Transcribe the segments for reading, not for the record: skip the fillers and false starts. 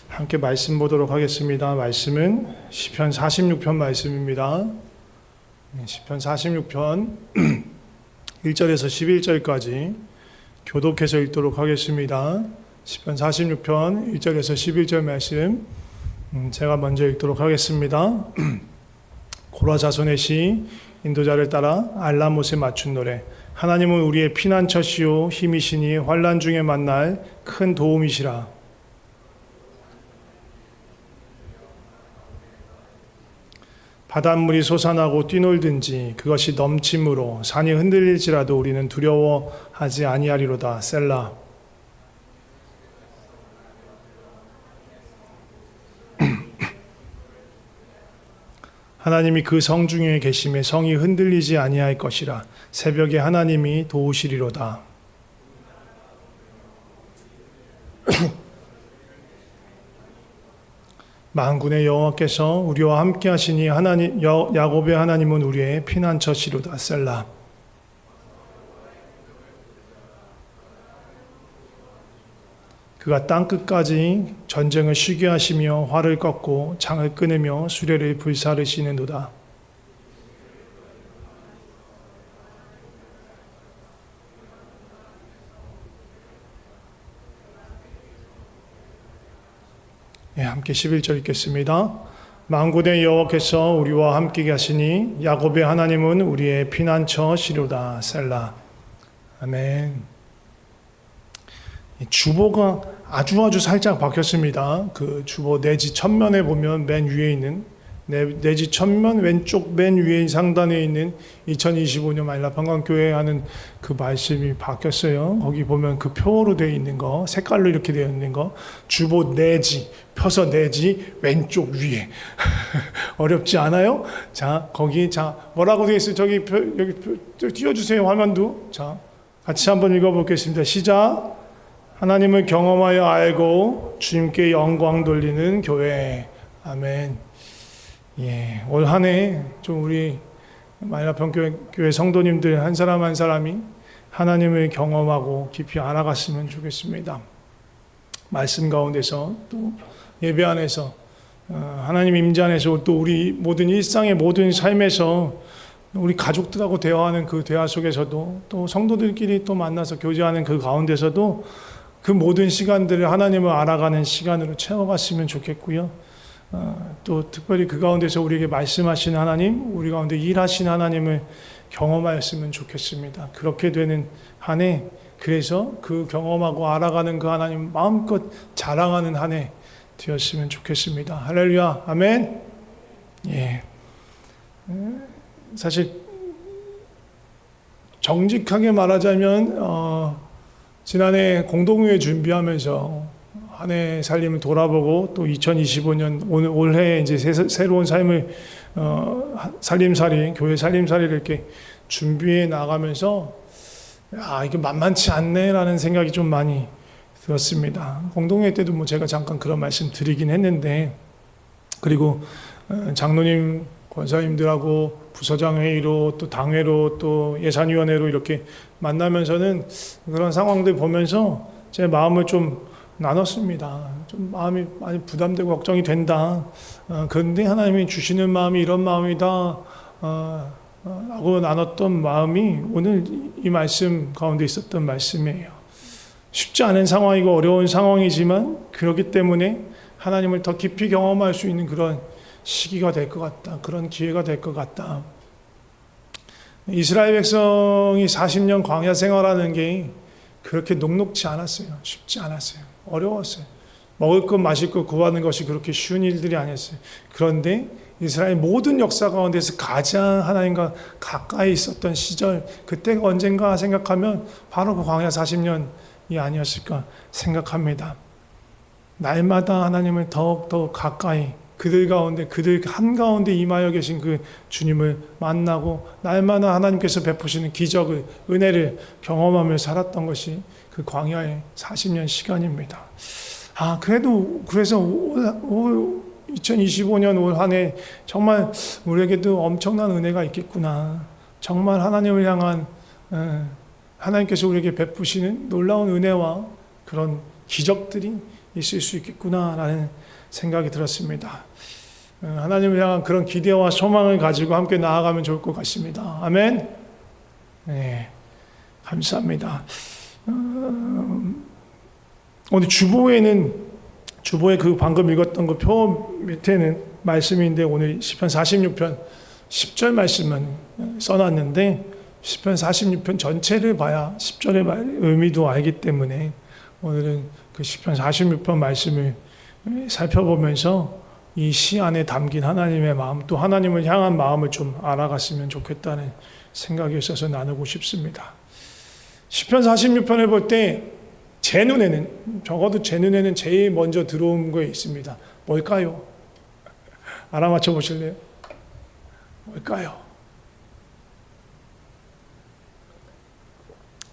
함께 말씀 보도록 하겠습니다. 말씀은 시편 46편 말씀입니다. 시편 46편 1절에서 11절까지 교독해서 읽도록 하겠습니다. 시편 46편 1절에서 11절 말씀 제가 먼저 읽도록 하겠습니다. 고라 자손의 시 인도자를 따라 알라못에 맞춘 노래. 하나님은 우리의 피난처시요 힘이시니 환난 중에 만날 큰 도움이시라. 바닷물이 솟아나고 뛰놀든지 그것이 넘침으로 산이 흔들릴지라도 우리는 두려워하지 아니하리로다. 셀라. 하나님이 그 성 중에 계심에 성이 흔들리지 아니할 것이라. 새벽에 하나님이 도우시리로다. 만군의 여호와께서 우리와 함께 하시니 야곱의 하나님은 우리의 피난처시로다. 셀라. 그가 땅끝까지 전쟁을 쉬게 하시며 활을 꺾고 창을 끊으며 수레를 불사르시는도다. 함께 11절 읽겠습니다. 만군의 여호와께서 우리와 함께 계시니 야곱의 하나님은 우리의 피난처시로다. 셀라. 아멘. 주보가 아주 살짝 바뀌었습니다. 그 주보 내지 천면에 보면 맨 위에 있는 내지 천면 왼쪽 맨 위에 상단에 있는 2025년 만일라 평강교회 하는 그 말씀이 바뀌었어요. 거기 보면 그 표로 되어 있는 거, 색깔로 이렇게 되어 있는 거, 주보 내지, 펴서 내지 왼쪽 위에. 어렵지 않아요? 자, 거기, 뭐라고 되어 있어요? 여기 띄워주세요, 화면도. 자, 같이 한번 읽어보겠습니다. 시작. 하나님을 경험하여 알고 주님께 영광 돌리는 교회. 아멘. 올 한 해 좀 우리 만일평교회 성도님들 한 사람 한 사람이 하나님을 경험하고 깊이 알아갔으면 좋겠습니다. 말씀 가운데서 또 예배 안에서 하나님 임재 안에서 또 우리 모든 일상의 모든 삶에서 우리 가족들하고 대화하는 그 대화 속에서도 또 성도들끼리 또 만나서 교제하는 그 가운데서도 그 모든 시간들을 하나님을 알아가는 시간으로 채워갔으면 좋겠고요. 또 특별히 그 가운데서 우리에게 말씀하신 하나님, 우리 가운데 일하신 하나님을 경험하였으면 좋겠습니다. 그렇게 되는 한 해, 그래서 그 경험하고 알아가는 그 하나님 마음껏 자랑하는 한 해 되었으면 좋겠습니다. 할렐루야, 아멘. 사실 정직하게 말하자면 지난해 공동회의 준비하면서 한 해 살림을 돌아보고 또 2025년 올해 이제 새로운 삶을 살림살이 교회 살림살이를 이렇게 준비해 나가면서 이게 만만치 않네라는 생각이 좀 많이 들었습니다. 공동회 때도 뭐 제가 잠깐 그런 말씀 드리긴 했는데, 그리고 장로님 권사님들하고 부서장 회의로 또 당회로 또 예산위원회로 이렇게 만나면서는 그런 상황들 보면서 제 마음을 좀 나눴습니다. 좀 마음이 많이 부담되고 걱정이 된다. 그런데 하나님이 주시는 마음이 이런 마음이다. 라고 나눴던 마음이 오늘 이 말씀 가운데 있었던 말씀이에요. 쉽지 않은 상황이고 어려운 상황이지만 그렇기 때문에 하나님을 더 깊이 경험할 수 있는 그런 시기가 될 것 같다. 그런 기회가 될 것 같다. 이스라엘 백성이 40년 광야 생활하는 게 그렇게 녹록지 않았어요. 쉽지 않았어요. 어려웠어요. 먹을 것 마실 것 구하는 것이 그렇게 쉬운 일들이 아니었어요. 그런데 이스라엘 모든 역사 가운데서 가장 하나님과 가까이 있었던 시절, 그때가 언젠가 생각하면 바로 그 광야 40년이 아니었을까 생각합니다. 날마다 하나님을 더욱 가까이 그들 한가운데 임하여 계신 그 주님을 만나고 날마다 하나님께서 베푸시는 기적을, 은혜를 경험하며 살았던 것이 그 광야의 40년 시간입니다. 그래서 2025년 올 한 해 정말 우리에게도 엄청난 은혜가 있겠구나. 정말 하나님을 향한 하나님께서 우리에게 베푸시는 놀라운 은혜와 그런 기적들이 있을 수 있겠구나라는 생각이 들었습니다. 하나님을 향한 그런 기대와 소망을 가지고 함께 나아가면 좋을 것 같습니다. 아멘. 네, 감사합니다. 오늘 주보에 그 방금 읽었던 그 표 밑에는 말씀인데 오늘 시편 46편 10절 말씀만 써놨는데 시편 46편 전체를 봐야 10절의 의미도 알기 때문에 오늘은 그 시편 46편 말씀을 살펴보면서 이 시 안에 담긴 하나님의 마음, 또 하나님을 향한 마음을 좀 알아갔으면 좋겠다는 생각이 있어서 나누고 싶습니다. 시편 46편을 볼 때 제 눈에는, 적어도 제 눈에는 제일 먼저 들어온 거 있습니다. 뭘까요? 알아맞혀 보실래요? 뭘까요?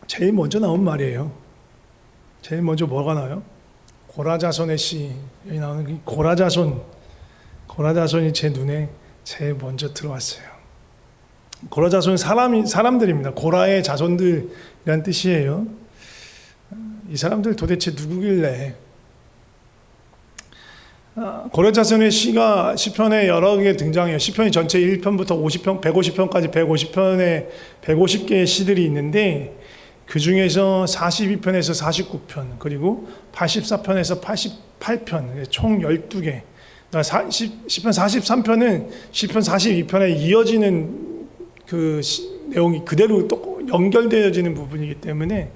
제일 먼저 나온 말이에요. 제일 먼저 뭐가 나와요? 고라자손의 시. 여기 나오는 이 고라자손이 제 눈에 제일 먼저 들어왔어요. 고라자손은 사람들입니다. 고라의 자손들이란 뜻이에요. 이 사람들 도대체 누구길래? 고라자손의 시가 시편에 여러 개 등장해요. 시편이 전체 1편부터 50편, 150편까지 150편에 150개의 시들이 있는데 그 중에서 42편에서 49편, 그리고 84편에서 88편, 총 12개. 시편 43편은 시편 42편에 이어지는 그 내용이 그대로 또 연결되어지는 부분이기 때문에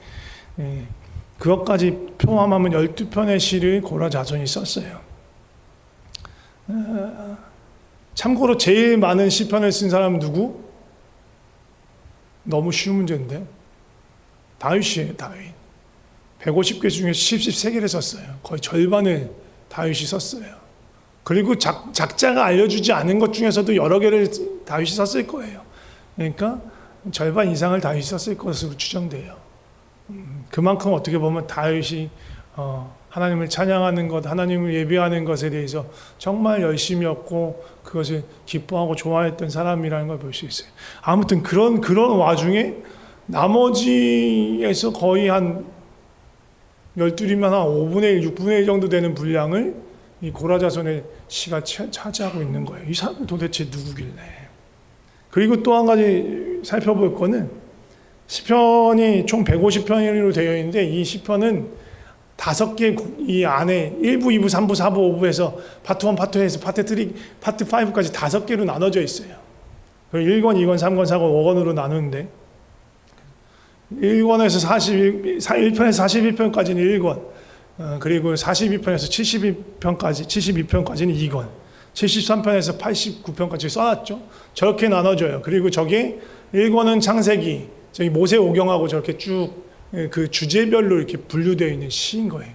그것까지 포함하면 12편의 시를 고라자손이 썼어요. 참고로 제일 많은 시편을 쓴 사람은 누구? 너무 쉬운 문제인데 다윗이에요. 다윗. 150개 중에 13개를 썼어요. 거의 절반을 다윗이 썼어요. 그리고 작자가 알려주지 않은 것 중에서도 여러 개를 다윗이 썼을 거예요. 그러니까 절반 이상을 다윗이 썼을 것으로 추정돼요. 그만큼 어떻게 보면 다윗이 하나님을 찬양하는 것, 하나님을 예배하는 것에 대해서 정말 열심이었고 그것을 기뻐하고 좋아했던 사람이라는 걸 볼 수 있어요. 아무튼 그런 와중에 나머지에서 거의 한 12이면 한 5분의 1, 6분의 1 정도 되는 분량을 이 고라자손의 시가 차지하고 있는 거예요. 이 사람은 도대체 누구길래? 그리고 또 한 가지 살펴볼 거는 시편이 총 150편으로 되어 있는데 이 시편은 5개 이 안에 1부, 2부, 3부, 4부, 5부에서 파트 1, 파트 2에서 파트 3, 파트 5까지 5개로 나눠져 있어요. 1권, 2권, 3권, 4권, 5권으로 나누는데 1권에서 1편에서 41편까지는 1권, 그리고 42편에서 72편까지는 2권, 73편에서 89편까지 써놨죠. 저렇게 나눠져요. 그리고 저게 1권은 창세기, 저기 모세오경하고 저렇게 쭉 그 주제별로 이렇게 분류되어 있는 시인 거예요.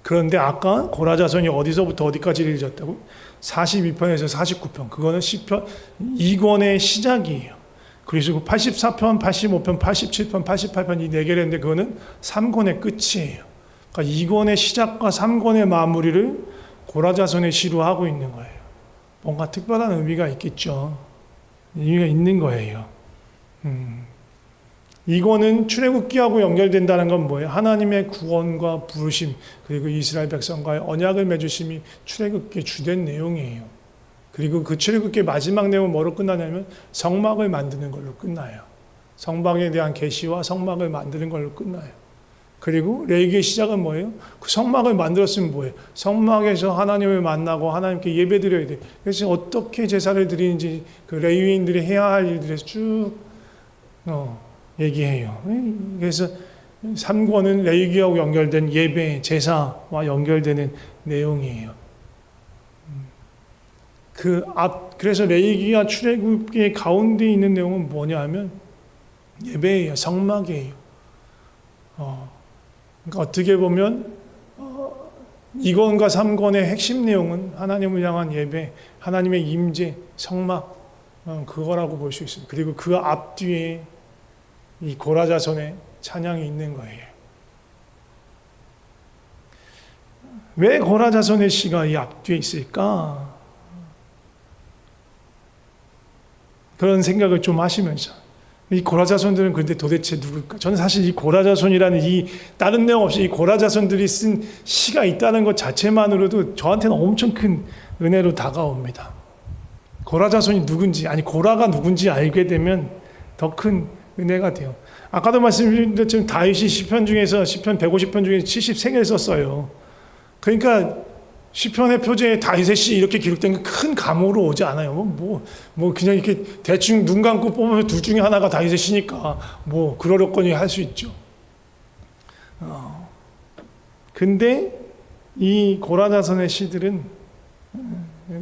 그런데 아까 고라자손이 어디서부터 어디까지를 읽었다고? 42편에서 49편. 그거는 시편 2권의 시작이에요. 그리고 84편, 85편, 87편, 88편 이 4개를 했는데 그거는 3권의 끝이에요. 그러니까 2권의 시작과 3권의 마무리를 고라자손의 시로 하고 있는 거예요. 뭔가 특별한 의미가 있겠죠. 의미가 있는 거예요. 이거는 출애굽기하고 연결된다는 건 뭐예요? 하나님의 구원과 부르심, 그리고 이스라엘 백성과의 언약을 맺으심이 출애굽기의 주된 내용이에요. 그리고 그 출애굽기의 마지막 내용은 뭐로 끝나냐면 성막을 만드는 걸로 끝나요. 성막에 대한 계시와 성막을 만드는 걸로 끝나요. 그리고 레위기의 시작은 뭐예요? 그 성막을 만들었으면 뭐예요? 성막에서 하나님을 만나고 하나님께 예배드려야 돼. 그래서 어떻게 제사를 드리는지 그 레위인들이 해야 할 일들에서 쭉 얘기해요. 그래서 3권은 레위기하고 연결된 예배, 제사와 연결되는 내용이에요. 그래서 레위기와 출애굽기의 가운데 있는 내용은 뭐냐 하면 예배예요. 성막이에요. 그러니까 어떻게 보면 2권과 3권의 핵심 내용은 하나님을 향한 예배, 하나님의 임재, 성막 그거라고 볼 수 있습니다. 그리고 그 앞뒤에 이 고라자손의 찬양이 있는 거예요. 왜 고라자손의 시가 이 앞뒤에 있을까? 그런 생각을 좀 하시면서 이 고라 자손들은 근데 도대체 누굴까? 저는 사실 이 고라 자손이라는 이 다른 내용 없이 이 고라 자손들이 쓴 시가 있다는 것 자체만으로도 저한테는 엄청 큰 은혜로 다가옵니다. 고라 자손이 누군지, 아니 고라가 누군지 알게 되면 더 큰 은혜가 돼요. 아까도 말씀드린 것처럼 다윗이 시편 중에서 시편 150편 중에 73개를 썼어요. 그러니까 시편의 표제에 다윗의 시 이렇게 기록된 게 큰 감으로 오지 않아요. 뭐 그냥 이렇게 대충 눈 감고 뽑으면 둘 중에 하나가 다윗의 시니까 뭐 그러려거니 할 수 있죠. 근데 이 고라 자손의 시들은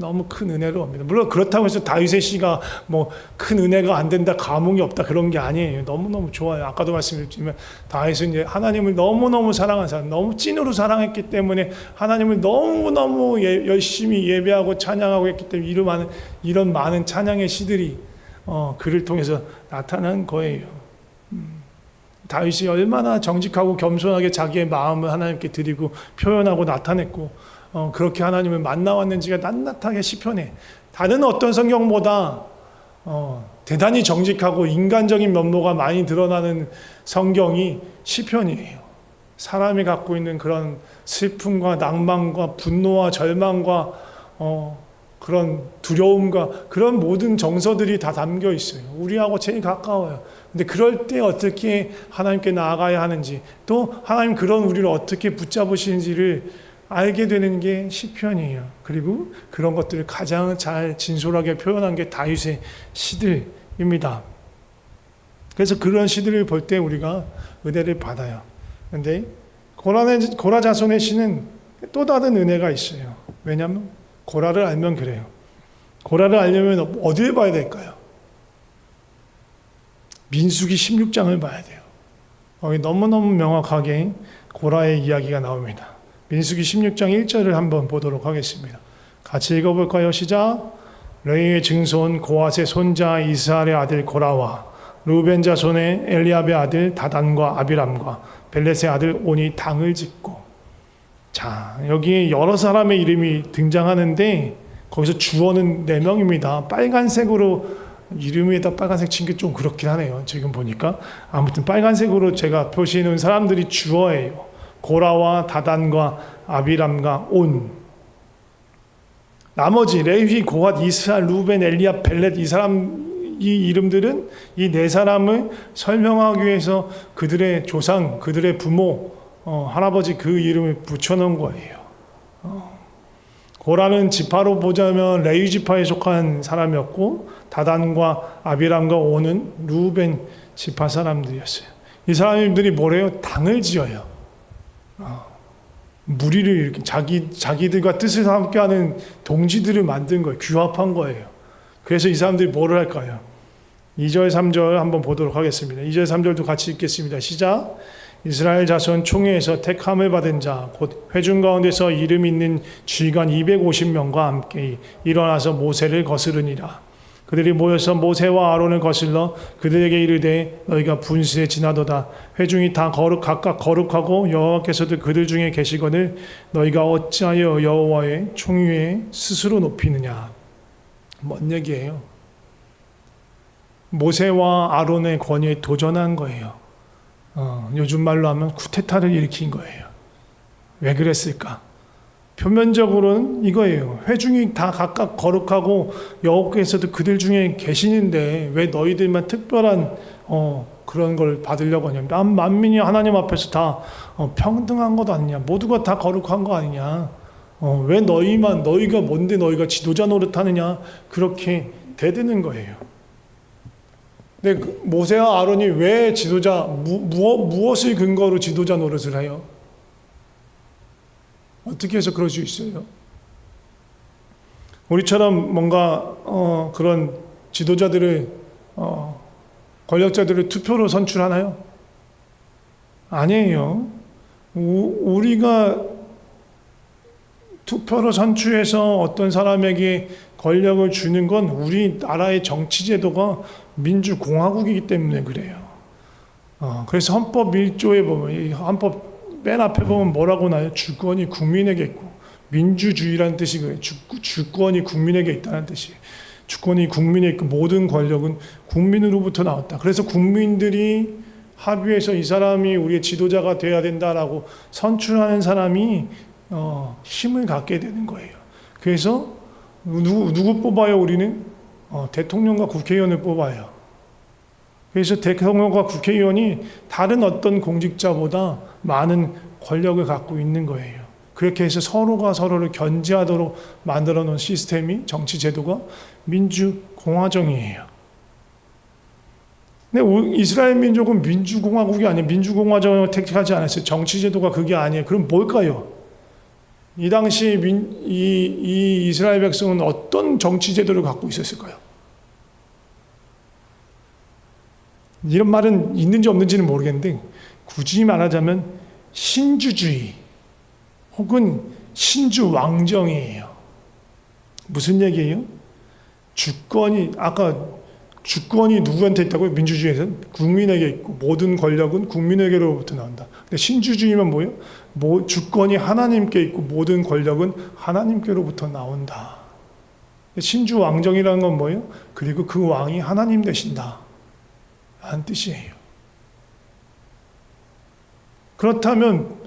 너무 큰 은혜로 옵니다. 물론 그렇다고 해서 다윗의 시가 뭐 큰 은혜가 안 된다, 감흥이 없다 그런 게 아니에요. 너무너무 좋아요. 아까도 말씀드렸지만 다윗은 이제 하나님을 너무너무 사랑한 사람, 너무 찐으로 사랑했기 때문에 하나님을 너무너무 열심히 예배하고 찬양하고 했기 때문에 이런 많은 찬양의 시들이 그를 통해서 나타난 거예요. 다윗이 얼마나 정직하고 겸손하게 자기의 마음을 하나님께 드리고 표현하고 나타냈고 그렇게 하나님을 만나왔는지가 낱낱하게 시편에 다른 어떤 성경보다 대단히 정직하고 인간적인 면모가 많이 드러나는 성경이 시편이에요. 사람이 갖고 있는 그런 슬픔과 낭만과 분노와 절망과 그런 두려움과 그런 모든 정서들이 다 담겨 있어요. 우리하고 제일 가까워요. 근데 그럴 때 어떻게 하나님께 나아가야 하는지, 또 하나님 그런 우리를 어떻게 붙잡으시는지를 알게 되는 게 시편이에요. 그리고 그런 것들을 가장 잘 진솔하게 표현한 게 다윗의 시들입니다. 그래서 그런 시들을 볼 때 우리가 은혜를 받아요. 근데 고라 자손의 시는 또 다른 은혜가 있어요. 왜냐하면 고라를 알면 그래요. 고라를 알려면 어디를 봐야 될까요? 민수기 16장을 봐야 돼요. 거기 너무너무 명확하게 고라의 이야기가 나옵니다. 민수기 16장 1절을 한번 보도록 하겠습니다. 같이 읽어볼까요? 시작. 레위의 증손 고핫의 손자 이스할의 아들 고라와 루벤 자손의 엘리압의 아들 다단과 아비람과 벨렛의 아들 온이 당을 짓고. 자, 여기 여러 사람의 이름이 등장하는데 거기서 주어는 4명입니다. 빨간색으로 이름에다 빨간색 친 게 좀 그렇긴 하네요. 지금 보니까 아무튼 빨간색으로 제가 표시해 놓은 사람들이 주어예요. 고라와 다단과 아비람과 온. 나머지 레위, 고핫, 이스할, 루벤, 엘리압, 벨렛 이 이름들은 이 4사람을 설명하기 위해서 그들의 조상, 그들의 부모, 할아버지 그 이름을 붙여놓은 거예요. 고라는 지파로 보자면 레위 지파에 속한 사람이었고 다단과 아비람과 온은 루벤 지파 사람들이었어요. 이 사람들이 뭐래요? 당을 지어요. 무리를 이렇게 자기들과 뜻을 함께하는 동지들을 만든 거예요. 규합한 거예요. 그래서 이 사람들이 뭐를 할까요? 2절 3절 한번 보도록 하겠습니다. 2절 3절도 같이 읽겠습니다. 시작. 이스라엘 자손 총회에서 택함을 받은 자 곧 회중 가운데서 이름 있는 쥐관 250명과 함께 일어나서 모세를 거스르니라. 그들이 모여서 모세와 아론을 거슬러 그들에게 이르되 너희가 분수에 지나도다. 회중이 다 각각 거룩하고 여호와께서도 그들 중에 계시거늘 너희가 어찌하여 여호와의 총위에 스스로 높이느냐. 뭔 얘기예요? 모세와 아론의 권위에 도전한 거예요. 요즘 말로 하면 쿠데타를 일으킨 거예요. 왜 그랬을까? 표면적으로는 이거예요. 회중이 다 각각 거룩하고 여호와께서도 그들 중에 계시는데 왜 너희들만 특별한 그런 걸 받으려고 하냐. 만민이 하나님 앞에서 다 평등한 것 아니냐. 모두가 다 거룩한 거 아니냐. 왜 너희가 뭔데 너희가 지도자 노릇하느냐. 그렇게 대드는 거예요. 근데 모세와 아론이 왜 지도자 무엇을 근거로 지도자 노릇을 해요? 어떻게 해서 그럴 수 있어요? 우리처럼 뭔가 그런 지도자들을 권력자들을 투표로 선출하나요? 아니에요. 우리가 투표로 선출해서 어떤 사람에게 권력을 주는 건 우리나라의 정치제도가 민주공화국이기 때문에 그래요. 그래서 헌법 1조에 보면 이 헌법 맨 앞에 보면 뭐라고 나요? 주권이 국민에게 있고 민주주의라는 뜻이고요. 주권이 국민에게 있다는 뜻이에요. 주권이 국민에 있고 모든 권력은 국민으로부터 나왔다. 그래서 국민들이 합의해서 이 사람이 우리의 지도자가 되어야 된다라고 선출하는 사람이 힘을 갖게 되는 거예요. 그래서 누구 뽑아요? 우리는 대통령과 국회의원을 뽑아요. 그래서 대통령과 국회의원이 다른 어떤 공직자보다 많은 권력을 갖고 있는 거예요. 그렇게 해서 서로가 서로를 견제하도록 만들어 놓은 시스템이, 정치 제도가 민주공화정이에요. 근데 이스라엘 민족은 민주공화국이 아니에요. 민주공화정을 택하지 않았어요. 정치 제도가 그게 아니에요. 그럼 뭘까요? 이 당시 이 이스라엘 백성은 어떤 정치 제도를 갖고 있었을까요? 이런 말은 있는지 없는지는 모르겠는데 굳이 말하자면 신주주의 혹은 신주왕정이에요. 무슨 얘기예요? 주권이 누구한테 있다고요? 민주주의에서는 국민에게 있고 모든 권력은 국민에게로부터 나온다. 근데 신주주의면 뭐예요? 주권이 하나님께 있고 모든 권력은 하나님께로부터 나온다. 신주왕정이라는 건 뭐예요? 그리고 그 왕이 하나님 되신다 라는 뜻이에요. 그렇다면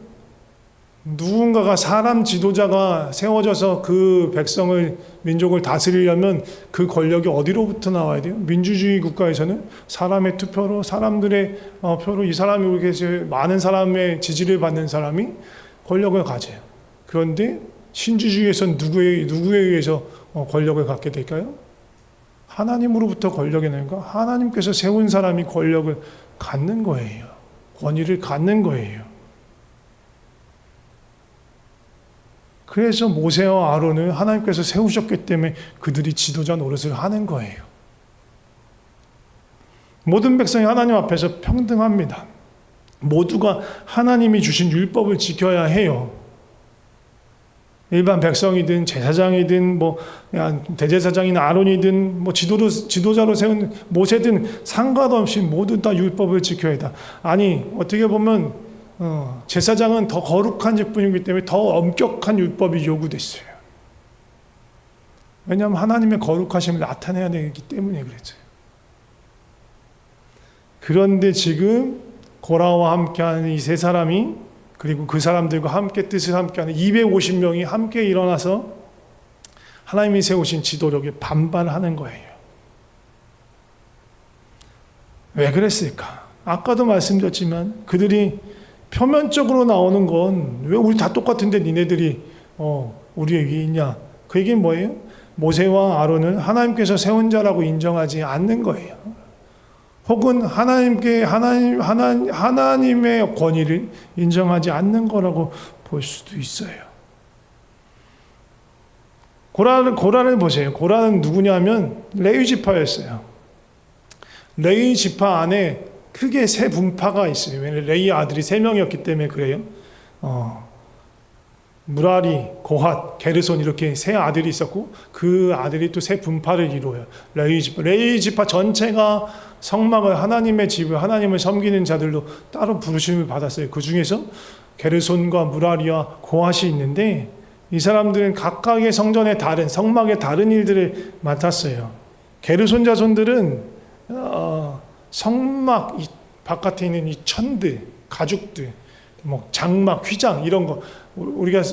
누군가가 사람 지도자가 세워져서 그 백성을, 민족을 다스리려면 그 권력이 어디로부터 나와야 돼요? 민주주의 국가에서는 사람의 투표로, 사람들의 표로, 이 사람이 이렇게 많은 사람의 지지를 받는 사람이 권력을 가져요. 그런데 신주주의에서는 누구에 의해서 권력을 갖게 될까요? 하나님으로부터 권력이 나니까 하나님께서 세운 사람이 권력을 갖는 거예요. 권위를 갖는 거예요. 그래서 모세와 아론을 하나님께서 세우셨기 때문에 그들이 지도자 노릇을 하는 거예요. 모든 백성이 하나님 앞에서 평등합니다. 모두가 하나님이 주신 율법을 지켜야 해요. 일반 백성이든 제사장이든 대제사장이나 아론이든 지도자로 세운 모세든 상관없이 모두 다 율법을 지켜야 한다. 아니 어떻게 보면 제사장은 더 거룩한 직분이기 때문에 더 엄격한 율법이 요구됐어요. 왜냐하면 하나님의 거룩하심을 나타내야 되기 때문에 그랬어요. 그런데 지금 고라와 함께하는 이 세 사람이, 그리고 그 사람들과 함께 뜻을 함께하는 250명이 함께 일어나서 하나님이 세우신 지도력에 반발하는 거예요. 왜 그랬을까? 아까도 말씀드렸지만 그들이 표면적으로 나오는 건 왜 우리 다 똑같은데 니네들이 우리 위에 있냐? 그 얘기는 뭐예요? 모세와 아론은 하나님께서 세운 자라고 인정하지 않는 거예요. 혹은 하나님의 권위를 인정하지 않는 거라고 볼 수도 있어요. 고라를 보세요. 고라는 누구냐면 레위 지파였어요. 레위 지파 안에 크게 세 분파가 있어요. 왜냐하면 레위 아들이 3명이었기 때문에 그래요. 무라리, 고핫, 게르손 이렇게 세 아들이 있었고 그 아들이 또 세 분파를 이루어요. 레위 지파 전체가 성막을 하나님의 집을, 하나님을 섬기는 자들로 따로 부르심을 받았어요. 그 중에서 게르손과 무라리와 고핫이 있는데 이 사람들은 각각의 성전의 성막의 다른 일들을 맡았어요. 게르손 자손들은 성막 바깥에 있는 이 천들, 가죽들, 장막, 휘장 이런 거 우리가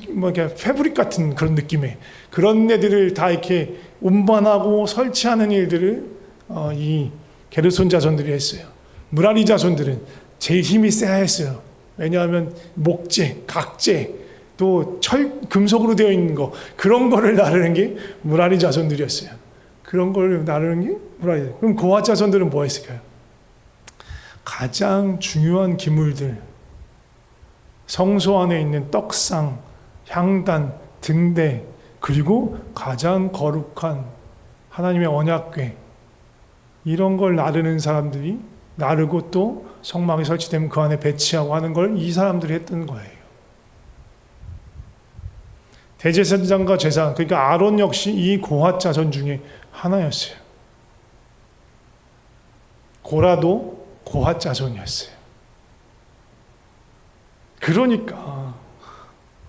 이렇게 패브릭 같은 그런 느낌의 그런 애들을 다 이렇게 운반하고 설치하는 일들을 이 게르손 자손들이 했어요. 무라리 자손들은 제일 힘이 세야 했어요. 왜냐하면 목재, 각재, 또 금속으로 되어 있는 거 그런 거를 나르는 게 무라리 자손들이었어요. 그런 걸 나르는 게 무라리. 그럼 고핫 자손들은 뭐 했을까요? 가장 중요한 기물들, 성소 안에 있는 떡상, 향단, 등대, 그리고 가장 거룩한 하나님의 언약궤 이런 걸 나르는 사람들이 나르고 또 성막이 설치되면 그 안에 배치하고 하는 걸 이 사람들이 했던 거예요. 대제사장과 제사장, 그러니까 아론 역시 이 고핫 자손 중에 하나였어요. 고라도 고핫 자손이었어요. 그러니까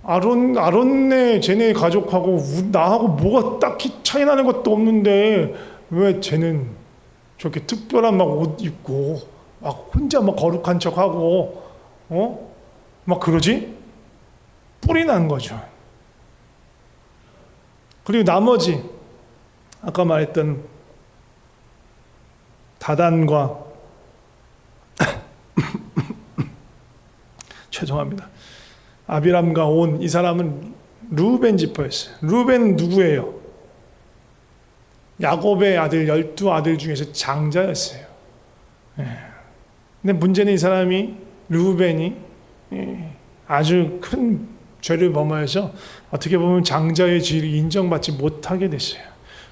아론네 쟤네 가족하고 나하고 뭐가 딱히 차이 나는 것도 없는데 왜 쟤는 저렇게 특별한 막 옷 입고 막 혼자 막 거룩한 척하고 막 그러지? 뿔이 난 거죠. 그리고 나머지 아까 말했던 다단과 죄송합니다. 아비람과 온 이 사람은 루벤 지파였어요. 루벤은 누구예요? 야곱의 아들 12아들 중에서 장자였어요. 근데 문제는 이 사람이 루벤이 아주 큰 죄를 범하여서 어떻게 보면 장자의 지위를 인정받지 못하게 됐어요.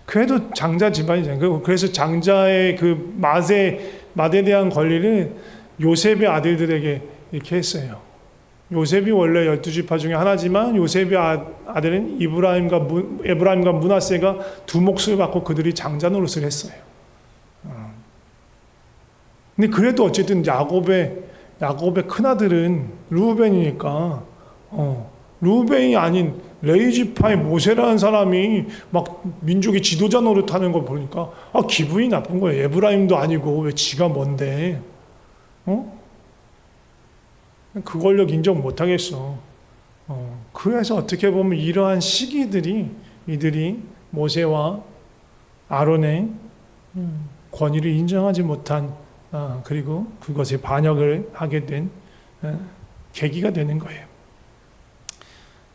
그래도 장자 집안이잖아요. 그래서 장자의 그 맛에 대한 권리를 요셉의 아들들에게 이렇게 했어요. 요셉이 원래 12지파 중에 하나지만 요셉의 아들은 에브라임과 므낫세가 두 몫을 받고 그들이 장자 노릇을 했어요. 근데 그래도 어쨌든 야곱의 큰아들은 르우벤이니까 르우벤이 아닌 레위지파의 모세라는 사람이 막 민족의 지도자 노릇하는 걸 보니까 기분이 나쁜 거예요. 에브라임도 아니고 왜 지가 뭔데? 그 권력 인정 못 하겠어. 그래서 어떻게 보면 이러한 시기들이 이들이 모세와 아론의 권위를 인정하지 못한 그리고 그것에 반역을 하게 된 계기가 되는 거예요.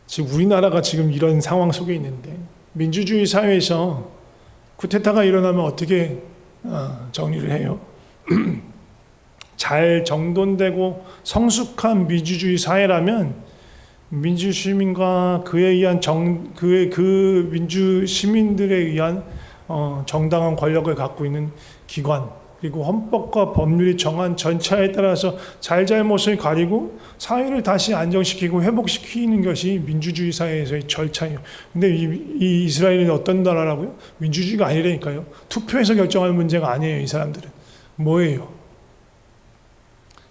지금 우리나라가 지금 이런 상황 속에 있는데 민주주의 사회에서 쿠데타가 일어나면 어떻게 정리를 해요? 잘 정돈되고 성숙한 민주주의 사회라면 민주 시민과 그에 의한 그 민주 시민들에 의한 정당한 권력을 갖고 있는 기관 그리고 헌법과 법률이 정한 절차에 따라서 잘잘못을 가리고 사회를 다시 안정시키고 회복시키는 것이 민주주의 사회에서의 절차예요. 근데 이 이스라엘은 어떤 나라라고요? 민주주의가 아니라니까요. 투표에서 결정할 문제가 아니에요. 이 사람들은 뭐예요?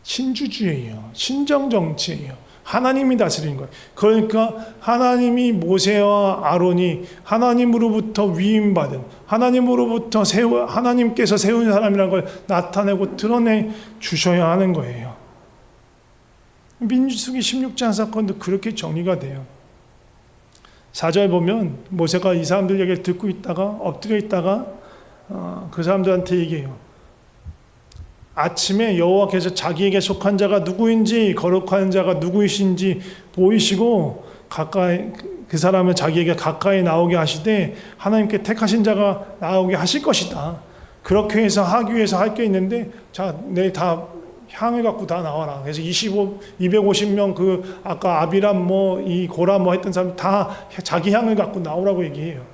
신주주의예요. 신정정치예요. 하나님이 다스리는 거예요. 그러니까 하나님이 모세와 아론이 하나님으로부터 위임받은 하나님께서 세운 사람이라는 걸 나타내고 드러내 주셔야 하는 거예요. 민수기 16장 사건도 그렇게 정리가 돼요. 4절 보면 모세가 이 사람들 얘기를 듣고 있다가 엎드려 있다가 그 사람들한테 얘기해요. 아침에 여호와께서 자기에게 속한 자가 누구인지 거룩한 자가 누구이신지 보이시고 가까이 그 사람을 자기에게 가까이 나오게 하시되 하나님께 택하신 자가 나오게 하실 것이다. 그렇게 해서 하기 위해서 할 게 있는데 자, 내일 다 향을 갖고 다 나와라. 그래서 250명 그 아까 아비람 이 고라 했던 사람 다 자기 향을 갖고 나오라고 얘기해요.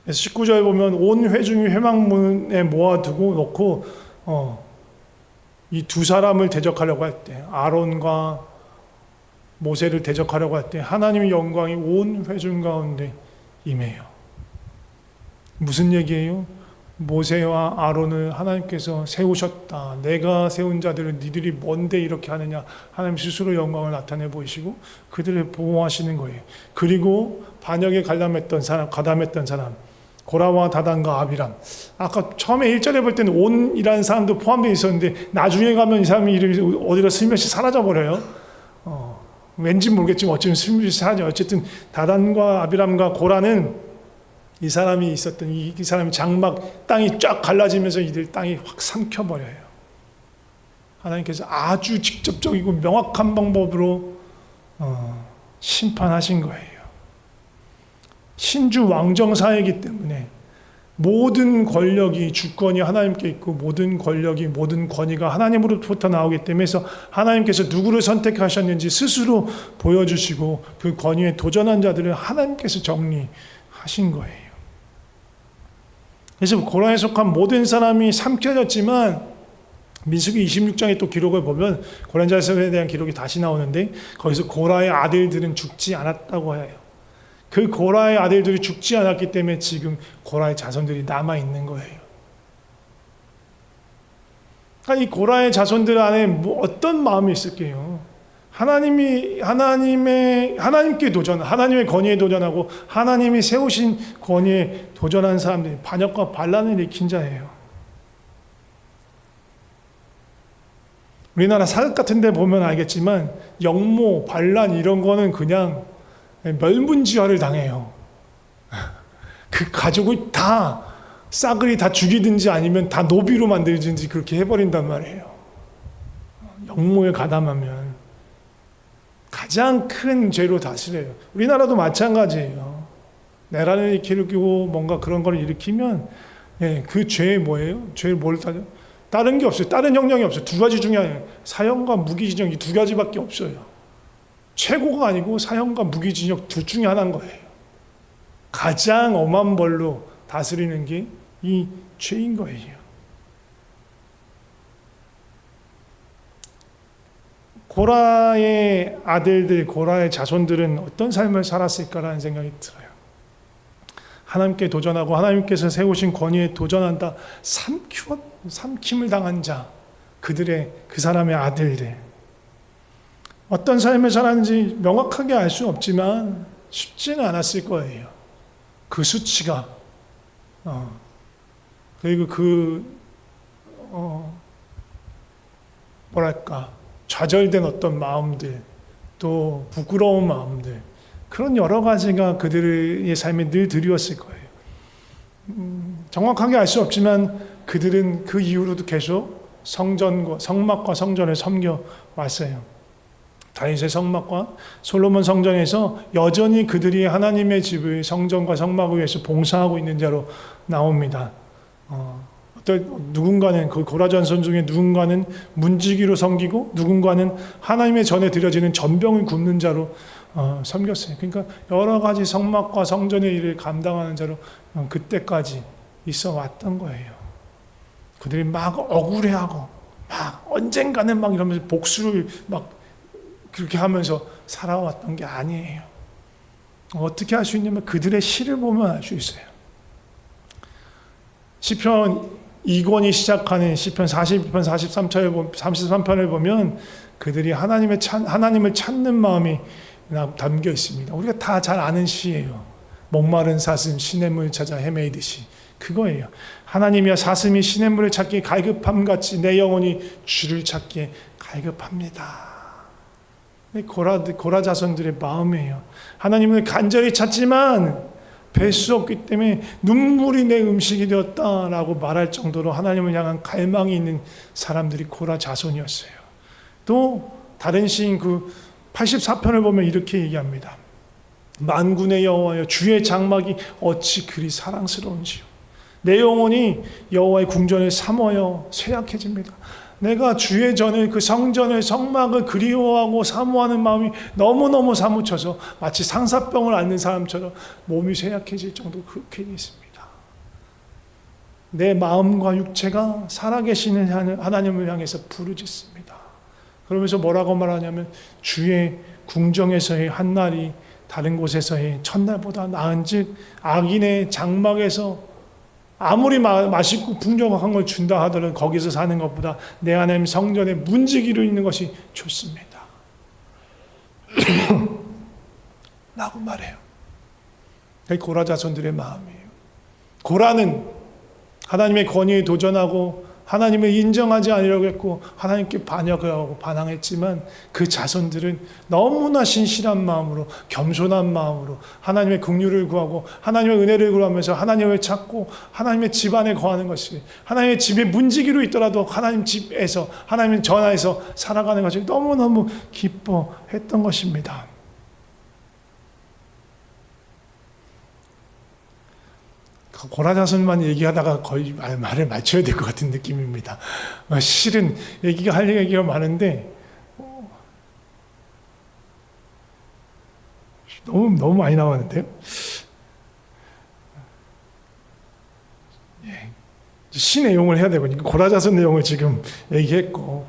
그래서 19절 보면 온 회중이 회막문에 모아두고 놓고 이 두 사람을 대적하려고 할 때 아론과 모세를 대적하려고 할 때 하나님의 영광이 온 회중 가운데 임해요. 무슨 얘기예요? 모세와 아론을 하나님께서 세우셨다. 내가 세운 자들을 니들이 뭔데 이렇게 하느냐. 하나님 스스로 영광을 나타내 보이시고 그들을 보호하시는 거예요. 그리고 반역에 가담했던 사람 고라와 다단과 아비람. 아까 처음에 1절에 볼 때는 온이라는 사람도 포함되어 있었는데 나중에 가면 이 사람의 이름이 어디로 스며시 사라져버려요. 왠지 모르겠지만 어쩌면 스며시 사라져요. 어쨌든 다단과 아비람과 고라는 이 사람이 있었던 이 사람이 장막 땅이 쫙 갈라지면서 이들 땅이 확 삼켜버려요. 하나님께서 아주 직접적이고 명확한 방법으로 심판하신 거예요. 신주 왕정 사회이기 때문에 모든 권력이 주권이 하나님께 있고 모든 권력이 모든 권위가 하나님으로부터 나오기 때문에 하나님께서 누구를 선택하셨는지 스스로 보여주시고 그 권위에 도전한 자들을 하나님께서 정리하신 거예요. 그래서 고라에 속한 모든 사람이 삼켜졌지만 민수기 26장의 또 기록을 보면 고란 자손에 대한 기록이 다시 나오는데 거기서 고라의 아들들은 죽지 않았다고 해요. 그 고라의 아들들이 죽지 않았기 때문에 지금 고라의 자손들이 남아있는 거예요. 그러니까 이 고라의 자손들 안에 어떤 마음이 있을게요? 하나님께 하나님의 권위에 도전하고 하나님이 세우신 권위에 도전한 사람들이 반역과 반란을 일으킨 자예요. 우리나라 사극 같은 데 보면 알겠지만 역모, 반란 이런 거는 그냥 멸문지화를 당해요. 그 가족을 다 싸그리 다 죽이든지 아니면 다 노비로 만들든지 그렇게 해버린단 말이에요. 역모에 가담하면 가장 큰 죄로 다스려요. 우리나라도 마찬가지예요. 내란을 일으키고 뭔가 그런 걸 일으키면 그 죄 뭐예요? 죄를 뭘 따져? 다른 게 없어요. 다른 형량이 없어요. 두 가지 중에 하나예요. 사형과 무기징역 이 두 가지밖에 없어요. 최고가 아니고 사형과 무기징역 둘 중에 하나인 거예요. 가장 엄한 벌로 다스리는 게 이 죄인 거예요. 고라의 아들들, 고라의 자손들은 어떤 삶을 살았을까라는 생각이 들어요. 하나님께 도전하고 하나님께서 세우신 권위에 도전한다. 삼킴을 당한 자, 그 사람의 아들들. 어떤 삶을 살았는지 명확하게 알 수는 없지만 쉽지는 않았을 거예요. 그 수치가. 그리고 좌절된 어떤 마음들, 또 부끄러운 마음들, 그런 여러 가지가 그들의 삶에 늘 드리웠을 거예요. 정확하게 알 수 없지만 그들은 그 이후로도 계속 성막과 성전을 섬겨 왔어요. 다윗의 성막과 솔로몬 성전에서 여전히 그들이 하나님의 집을 성전과 성막을 위해서 봉사하고 있는 자로 나옵니다. 누군가는 그 고라 자손 중에 누군가는 문지기로 섬기고 누군가는 하나님의 전에 드려지는 전병을 굽는 자로 섬겼어요. 그러니까 여러 가지 성막과 성전의 일을 감당하는 자로 그때까지 있어 왔던 거예요. 그들이 막 억울해하고 막 언젠가는 막 이러면서 복수를 막 그렇게 하면서 살아왔던 게 아니에요. 어떻게 알 수 있냐면 그들의 시를 보면 알 수 있어요. 시편 2권이 시작하는 시편 42편 33편을 보면 그들이 하나님을 찾는 마음이 담겨 있습니다. 우리가 다 잘 아는 시예요. 목마른 사슴 시냇물 찾아 헤매이듯이 그거예요. 하나님이여 사슴이 시냇물을 찾기에 갈급함같이 내 영혼이 주를 찾기에 갈급합니다. 고라 자손들의 마음이에요. 하나님을 간절히 찾지만 뵐 수 없기 때문에 눈물이 내 음식이 되었다라고 말할 정도로 하나님을 향한 갈망이 있는 사람들이 고라 자손이었어요. 또 다른 시인 그 84편을 보면 이렇게 얘기합니다. 만군의 여호와여 주의 장막이 어찌 그리 사랑스러운지요. 내 영혼이 여호와의 궁전을 삼어여 쇠약해집니다. 내가 주의 전을 그 성전을 성막을 그리워하고 사모하는 마음이 너무너무 사무쳐서 마치 상사병을 앓는 사람처럼 몸이 쇠약해질 정도로 그렇게 있습니다. 내 마음과 육체가 살아계시는 하나님을 향해서 부르짖습니다. 그러면서 뭐라고 말하냐면 주의 궁정에서의 한날이 다른 곳에서의 첫날보다 나은즉 악인의 장막에서 아무리 맛있고 풍족한 걸 준다 하더라도 거기서 사는 것보다 내 하나님 성전에 문지기로 있는 것이 좋습니다. 라고 말해요. 그게 고라 자손들의 마음이에요. 고라는 하나님의 권위에 도전하고 하나님을 인정하지 않으려고 했고 하나님께 반역을 하고 반항했지만 그 자손들은 너무나 신실한 마음으로 겸손한 마음으로 하나님의 긍휼을 구하고 하나님의 은혜를 구하면서 하나님을 찾고 하나님의 집 안에 거하는 것이 하나님의 집에 문지기로 있더라도 하나님 집에서 하나님 전하에서 살아가는 것이 너무너무 기뻐했던 것입니다. 고라 자손만 얘기하다가 거의 말을 맞춰야 될 것 같은 느낌입니다. 실은 할 얘기가 많은데 너무 많이 나왔는데요. 시 내용을 해야 되거든요. 고라 자손 내용을 지금 얘기했고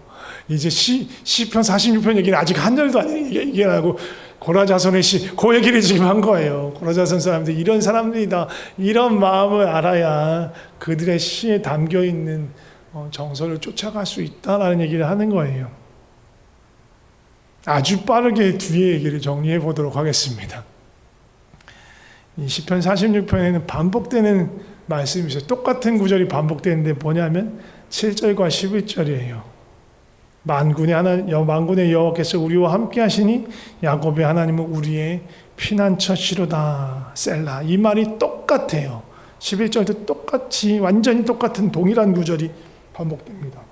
이제 시편 46편 얘기는 아직 한 절도 안 얘기하고 고라 자손의 시, 그 얘기를 지금 한 거예요. 고라 자손 사람들 이런 사람들이다. 이런 마음을 알아야 그들의 시에 담겨 있는 정서를 쫓아갈 수 있다라는 얘기를 하는 거예요. 아주 빠르게 뒤에 얘기를 정리해 보도록 하겠습니다. 이 시편 46편에는 반복되는 말씀이 있어요. 똑같은 구절이 반복되는데 뭐냐면 7절과 11절이에요. 만군의 여호와께서 우리와 함께 하시니 야곱의 하나님은 우리의 피난처시로다. 셀라. 이 말이 똑같아요. 11절도 똑같이 완전히 똑같은 동일한 구절이 반복됩니다.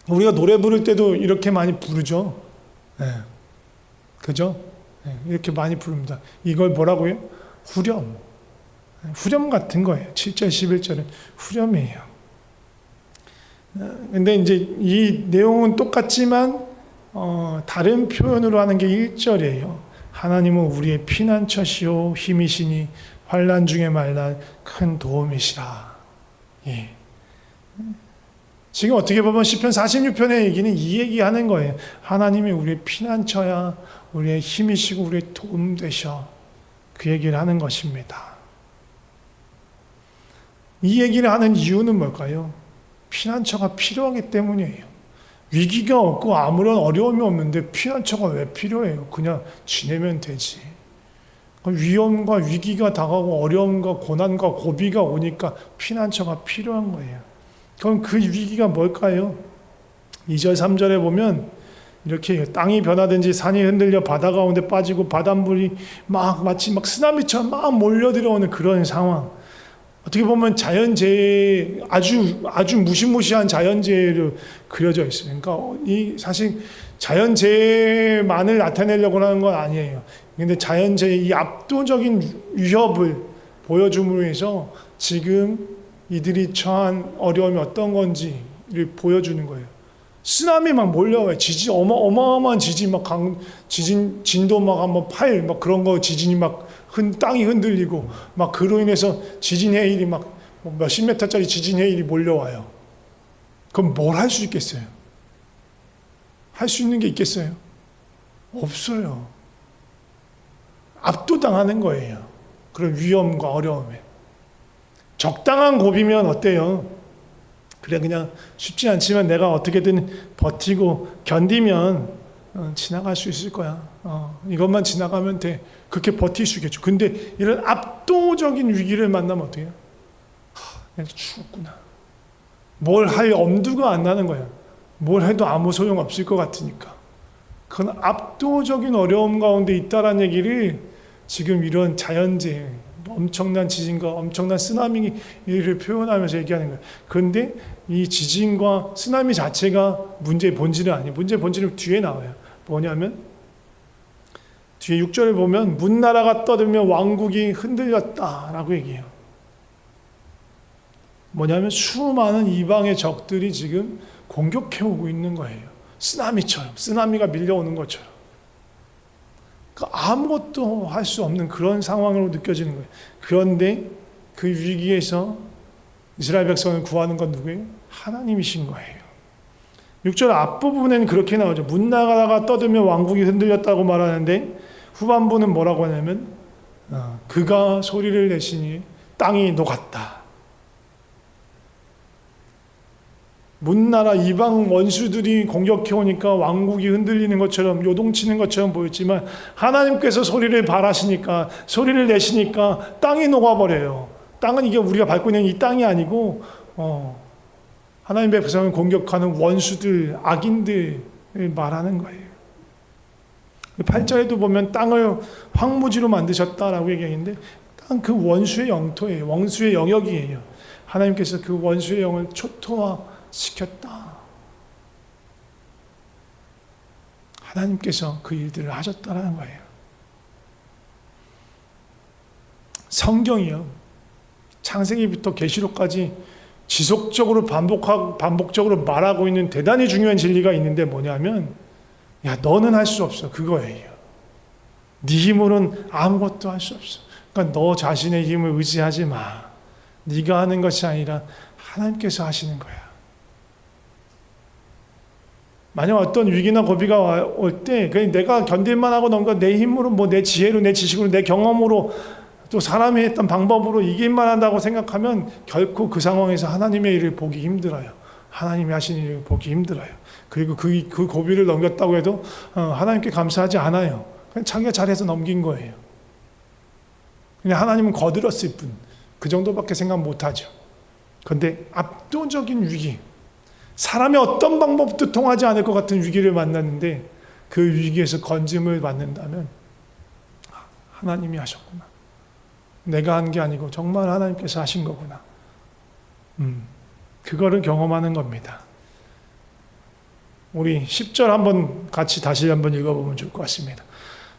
우리가 노래 부를 때도 이렇게 많이 부르죠. 네. 그죠? 네. 이렇게 많이 부릅니다. 이걸 뭐라고요? 후렴. 후렴 같은 거예요. 7절, 11절은 후렴이에요. 근데 이제 이 내용은 똑같지만 다른 표현으로 하는 게 1절이에요. 하나님은 우리의 피난처시오 힘이시니 환난 중에 만난 큰 도움이시라. 예. 지금 어떻게 보면 시편 46편의 얘기는 이 얘기하는 거예요. 하나님이 우리의 피난처야, 우리의 힘이시고 우리의 도움 되셔. 그 얘기를 하는 것입니다. 이 얘기를 하는 이유는 뭘까요? 피난처가 필요하기 때문이에요. 위기가 없고 아무런 어려움이 없는데 피난처가 왜 필요해요? 그냥 지내면 되지. 위험과 위기가 다가오고 어려움과 고난과 고비가 오니까 피난처가 필요한 거예요. 그럼 그 위기가 뭘까요? 2절 3절에 보면 이렇게 땅이 변하든지 산이 흔들려 바다 가운데 빠지고 바닷물이 마치 쓰나미처럼 몰려들어오는 그런 상황. 어떻게 보면 자연재해, 아주 무시무시한 자연재해로 그려져 있어요. 그러니까 사실 자연재해만을 나타내려고 하는 건 아니에요. 근데 자연재해, 이 압도적인 위협을 보여줌으로 해서 지금 이들이 처한 어려움이 어떤 건지를 보여주는 거예요. 쓰나미 막 몰려와요. 어마어마한 지진, 진도 한번 8, 그런 거 지진이 땅이 흔들리고, 그로 인해서 지진 해일이 몇십 메터짜리 지진 해일이 몰려와요. 그럼 뭘 할 수 있겠어요? 할 수 있는 게 있겠어요? 없어요. 압도당하는 거예요. 그런 위험과 어려움에. 적당한 고비면 어때요? 그래, 그냥 쉽지 않지만 내가 어떻게든 버티고 견디면 지나갈 수 있을 거야. 이것만 지나가면 돼. 그렇게 버틸 수 있겠죠. 근데 이런 압도적인 위기를 만나면 어떻게 해요? 내가 죽었구나. 뭘 할 엄두가 안 나는 거야. 뭘 해도 아무 소용 없을 것 같으니까. 그건 압도적인 어려움 가운데 있다라는 얘기를 지금 이런 자연재해, 엄청난 지진과 엄청난 쓰나미를 표현하면서 얘기하는 거예요. 그런데 이 지진과 쓰나미 자체가 문제의 본질은 아니에요. 문제의 본질은 뒤에 나와요. 뭐냐면 뒤에 6절에 보면 문나라가 떠들며 왕국이 흔들렸다라고 얘기해요. 뭐냐면 수많은 이방의 적들이 지금 공격해오고 있는 거예요. 쓰나미처럼, 쓰나미가 밀려오는 것처럼. 아무것도 할 수 없는 그런 상황으로 느껴지는 거예요. 그런데 그 위기에서 이스라엘 백성을 구하는 건 누구예요? 하나님이신 거예요. 6절 앞부분에는 그렇게 나오죠. 문나라가 떠들며 왕국이 흔들렸다고 말하는데 후반부는 뭐라고 하냐면 그가 소리를 내시니 땅이 녹았다. 문나라 이방 원수들이 공격해 오니까 왕국이 흔들리는 것처럼 요동치는 것처럼 보였지만 하나님께서 소리를 발하시니까 소리를 내시니까 땅이 녹아버려요. 땅은 이게 우리가 밟고 있는 이 땅이 아니고 하나님의 백성을 공격하는 원수들, 악인들을 말하는 거예요. 8절에도 보면 땅을 황무지로 만드셨다라고 얘기하는데 땅 그 원수의 영토예요. 원수의 영역이에요. 하나님께서 그 원수의 영을 초토화시켰다. 하나님께서 그 일들을 하셨다는 거예요. 성경이요. 창세기부터 계시록까지 지속적으로 반복적으로 말하고 있는 대단히 중요한 진리가 있는데 뭐냐면 야, 너는 할 수 없어. 그거예요. 네 힘으로는 아무것도 할 수 없어. 그러니까 너 자신의 힘을 의지하지 마. 네가 하는 것이 아니라 하나님께서 하시는 거야. 만약 어떤 위기나 고비가 올 때 내가 견딜만 하고 뭔가 내 힘으로 내 지혜로 내 지식으로 내 경험으로 또 사람이 했던 방법으로 이길만 한다고 생각하면 결코 그 상황에서 하나님의 일을 보기 힘들어요. 하나님이 하신 일을 보기 힘들어요. 그리고 그 고비를 넘겼다고 해도 하나님께 감사하지 않아요. 그냥 자기가 잘해서 넘긴 거예요. 그냥 하나님은 거들었을 뿐. 그 정도밖에 생각 못하죠. 그런데 압도적인 위기, 사람의 어떤 방법도 통하지 않을 것 같은 위기를 만났는데 그 위기에서 건짐을 받는다면 하나님이 하셨구나. 내가 한 게 아니고 정말 하나님께서 하신 거구나. 그거를 경험하는 겁니다. 우리 10절 한번 같이 다시 한번 읽어보면 좋을 것 같습니다.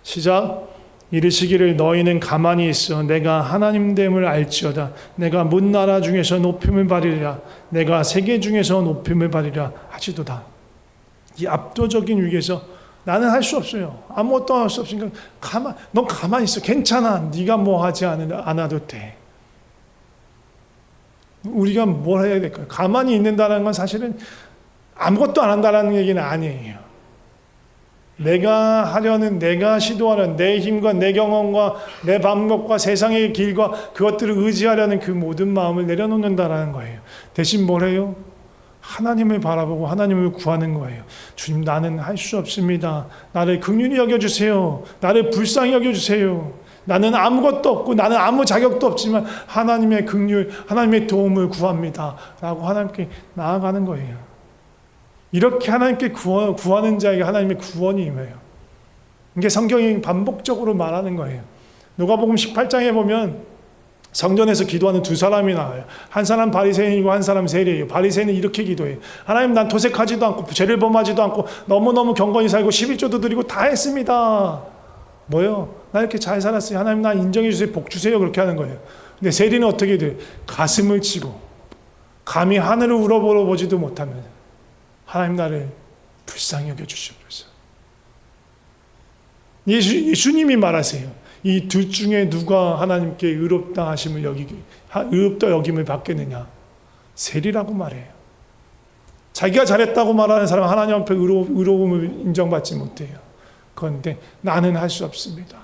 시작. 이르시기를 너희는 가만히 있어 내가 하나님됨을 알지어다. 내가 문나라 중에서 높임을 받으리라. 내가 세계 중에서 높임을 받으리라 하시도다. 이 압도적인 위기에서 나는 할 수 없어요. 아무것도 할 수 없으니까 넌 가만히 있어. 괜찮아. 네가 뭐 하지 않아도 돼. 우리가 뭘 해야 될까요? 가만히 있는다는 건 사실은 아무것도 안 한다는 얘기는 아니에요. 내가 하려는, 내가 시도하는 내 힘과 내 경험과 내 방법과 세상의 길과 그것들을 의지하려는 그 모든 마음을 내려놓는다라는 거예요. 대신 뭘 해요? 하나님을 바라보고 하나님을 구하는 거예요. 주님, 나는 할 수 없습니다. 나를 긍휼히 여겨주세요. 나를 불쌍히 여겨주세요. 나는 아무것도 없고 나는 아무 자격도 없지만 하나님의 긍휼, 하나님의 도움을 구합니다. 라고 하나님께 나아가는 거예요. 이렇게 하나님께 구하는 자에게 하나님의 구원이 임해요. 이게 성경이 반복적으로 말하는 거예요. 누가복음 18장에 보면 성전에서 기도하는 두 사람이 나와요. 한 사람 바리새인이고 한 사람 세리예요. 바리새인은 이렇게 기도해요. 하나님, 난 도색하지도 않고 죄를 범하지도 않고 너무너무 경건히 살고 11조도 드리고 다 했습니다. 뭐요? 나 이렇게 잘 살았어요. 하나님, 나 인정해 주세요. 복 주세요. 그렇게 하는 거예요. 근데 세리는 어떻게 돼요? 가슴을 치고 감히 하늘을 우러보지도 못하면 하나님, 나를 불쌍히 여겨주시옵소서. 예수님이 말하세요. 이 둘 중에 누가 하나님께 의롭다 하심을 의롭다 여김을 받겠느냐? 세리라고 말해요. 자기가 잘했다고 말하는 사람은 하나님 앞에 의로움을 인정받지 못해요. 그런데 나는 할 수 없습니다.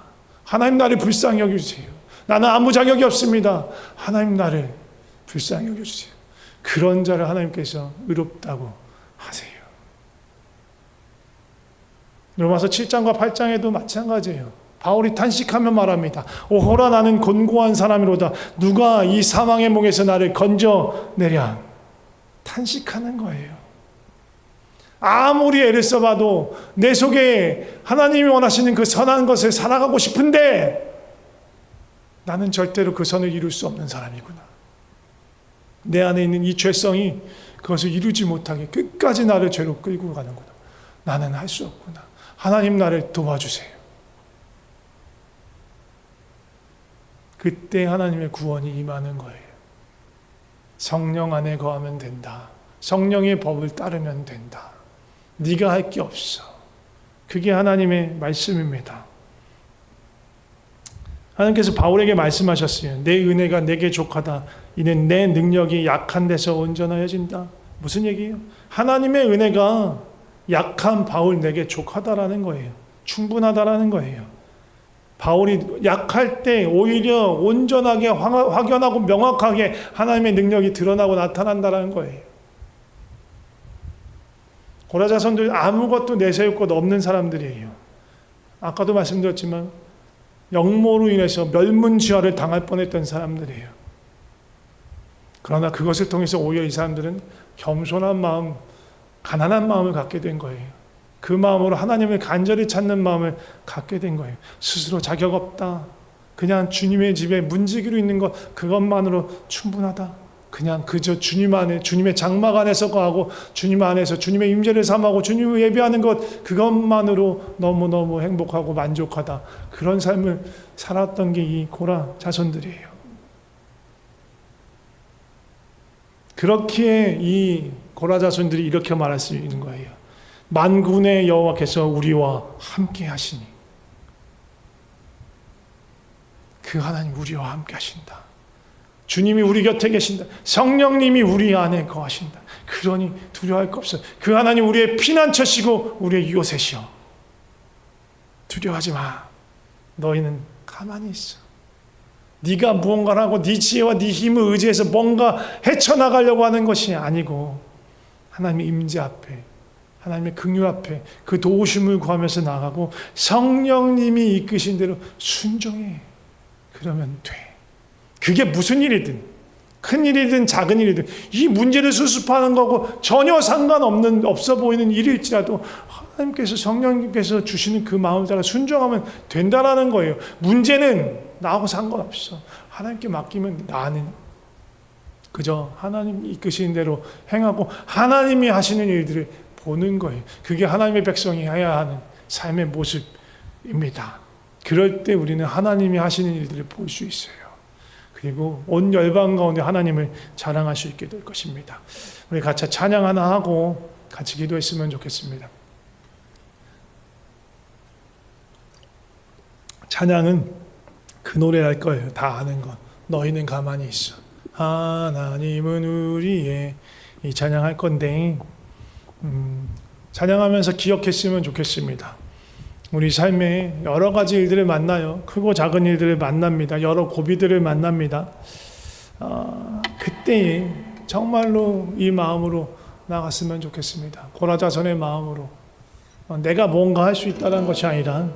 하나님, 나를 불쌍히 여겨주세요. 나는 아무 자격이 없습니다. 하나님, 나를 불쌍히 여겨주세요. 그런 자를 하나님께서 의롭다고 하세요. 로마서 7장과 8장에도 마찬가지예요. 바울이 탄식하며 말합니다. 오호라, 나는 곤고한 사람이로다. 누가 이 사망의 목에서 나를 건져내랴. 탄식하는 거예요. 아무리 애를 써봐도 내 속에 하나님이 원하시는 그 선한 것을 살아가고 싶은데 나는 절대로 그 선을 이룰 수 없는 사람이구나. 내 안에 있는 이 죄성이 그것을 이루지 못하게 끝까지 나를 죄로 끌고 가는구나. 나는 할 수 없구나. 하나님, 나를 도와주세요. 그때 하나님의 구원이 임하는 거예요. 성령 안에 거하면 된다. 성령의 법을 따르면 된다. 네가 할 게 없어. 그게 하나님의 말씀입니다. 하나님께서 바울에게 말씀하셨어요. 내 은혜가 내게 족하다. 이는 내 능력이 약한 데서 온전하여진다. 무슨 얘기예요? 하나님의 은혜가 약한 바울 내게 족하다라는 거예요. 충분하다라는 거예요. 바울이 약할 때 오히려 온전하게 확연하고 명확하게 하나님의 능력이 드러나고 나타난다는 거예요. 고라자손들 아무것도 내세울 것 없는 사람들이에요. 아까도 말씀드렸지만 영모로 인해서 멸문지화를 당할 뻔했던 사람들이에요. 그러나 그것을 통해서 오히려 이 사람들은 겸손한 마음, 가난한 마음을 갖게 된 거예요. 그 마음으로 하나님을 간절히 찾는 마음을 갖게 된 거예요. 스스로 자격 없다. 그냥 주님의 집에 문지기로 있는 것, 그것만으로 충분하다. 그냥 그저 주님 안에, 주님의 장막 안에서 거하고 주님 안에서 주님의 임재를 삼하고 주님을 예배하는 것, 그것만으로 너무너무 행복하고 만족하다. 그런 삶을 살았던 게 이 고라 자손들이에요. 그렇기에 이 고라 자손들이 이렇게 말할 수 있는 거예요. 만군의 여호와께서 우리와 함께 하시니. 그 하나님 우리와 함께 하신다. 주님이 우리 곁에 계신다. 성령님이 우리 안에 거하신다. 그러니 두려워할 거 없어. 그 하나님 우리의 피난처시고 우리의 요새시여. 두려워하지 마. 너희는 가만히 있어. 네가 무언가를 하고 네 지혜와 네 힘을 의지해서 뭔가 헤쳐나가려고 하는 것이 아니고 하나님의 임재 앞에, 하나님의 긍휼 앞에 그 도우심을 구하면서 나가고 성령님이 이끄신 대로 순종해. 그러면 돼. 그게 무슨 일이든, 큰 일이든 작은 일이든, 이 문제를 수습하는 거고 전혀 없어 보이는 일일지라도 하나님께서, 성령님께서 주시는 그 마음을 따라 순종하면 된다라는 거예요. 문제는 나하고 상관없어. 하나님께 맡기면 나는 그저 하나님 이끄시는 대로 행하고 하나님이 하시는 일들을 보는 거예요. 그게 하나님의 백성이 해야 하는 삶의 모습입니다. 그럴 때 우리는 하나님이 하시는 일들을 볼 수 있어요. 그리고 온 열방 가운데 하나님을 자랑할 수 있게 될 것입니다. 우리 같이 찬양 하나 하고 같이 기도했으면 좋겠습니다. 찬양은 그 노래 할 거예요. 다 아는 거. 너희는 가만히 있어. 하나님은 우리의, 이 찬양할 건데 찬양하면서 기억했으면 좋겠습니다. 우리 삶에 여러 가지 일들을 만나요. 크고 작은 일들을 만납니다. 여러 고비들을 만납니다. 그때 정말로 이 마음으로 나갔으면 좋겠습니다. 고라자선의 마음으로 내가 뭔가 할 수 있다는 것이 아니라,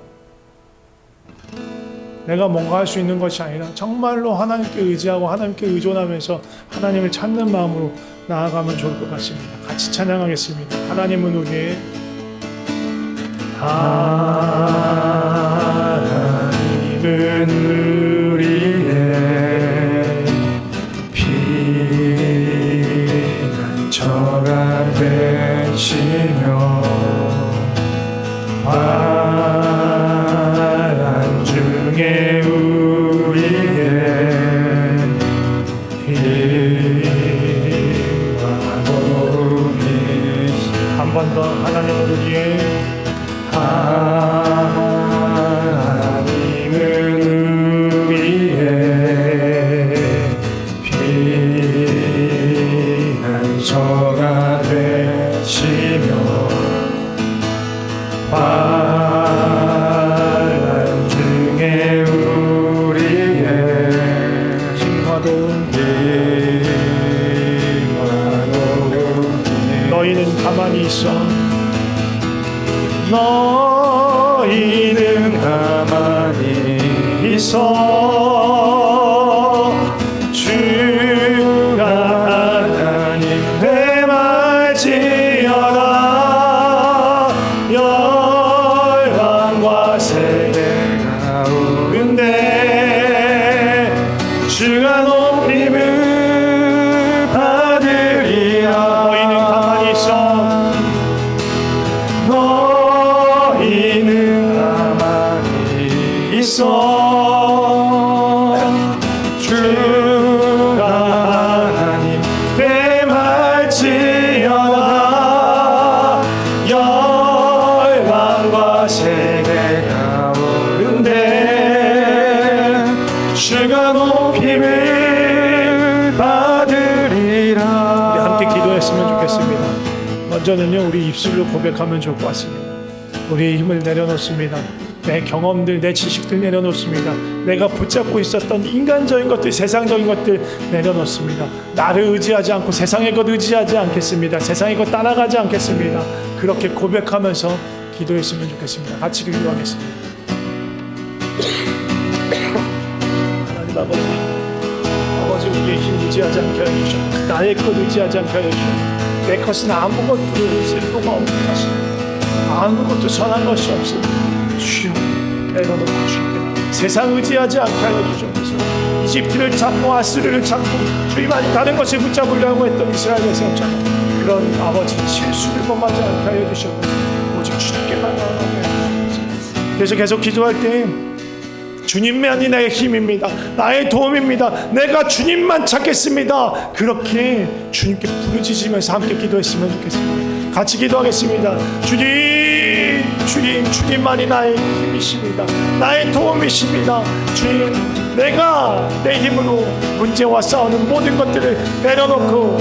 내가 뭔가 할 수 있는 것이 아니라 정말로 하나님께 의지하고 하나님께 의존하면서 하나님을 찾는 마음으로 나아가면 좋을 것 같습니다. 같이 찬양하겠습니다. 하나님은 우리의, 하나님은 우리의 피난처가 되시며 환난 중에 우리의 힘과 도움이, 한 번 더 하나님은 우리의, 하나님은 우리의 피난처가 되시며 환난 중에 우리의 힘과 도움, 너희는 가만히 있어. 너희는 가만히 있어. 주가 하나님 되말지어다. 열방과 세계 가운데 주가 높임을 받으리라. 너희는 가만히 있어. 너희는 가만히 있어. 주가 하나님 되말지어다. 열방과 세계 가운데 주가 높임을 받으리라. 우리 함께 기도했으면 좋겠습니다. 먼저는요, 우리 입술로 고백하면 좋을 것 같습니다. 우리의 힘을 내려놓습니다. 내 경험들, 내 지식들 내려놓습니다. 내가 붙잡고 있었던 인간적인 것들, 세상적인 것들 내려놓습니다. 나를 의지하지 않고 세상의 것 의지하지 않겠습니다. 세상의 것 따라가지 않겠습니다. 그렇게 고백하면서 기도했으면 좋겠습니다. 같이 기도하겠습니다. 하나님 아버지, 우리의 힘 의지하지 않게 해주시옵소서. 나의 것 의지하지 않게 해주시옵소서. 내 것은 아무것도 쓸모가 없는 것입니다. 아무것도 선한 것이 없습니다. 주여, 내려놓고 주께 세상 의지하지 않게 하여 주옵소서. 이집트를 찾고 아스르를 찾고 주님만이 다른 것을 붙잡으려고 했던 이스라엘 백성처럼 그런 아버지 실수를 범하지 않게 하여 주옵소서. 오직 주님께만 나아가게 하여 주옵소서. 계속 기도할 때 주님만이 나의 힘입니다. 나의 도움입니다. 내가 주님만 찾겠습니다. 그렇게 주님께 부르짖으면서 함께 기도했으면 좋겠습니다. 같이 기도하겠습니다. 주님만이 나의 힘이십니다. 나의 도움이십니다. 주님, 내가 내 힘으로 문제와 싸우는 모든 것들을 내려놓고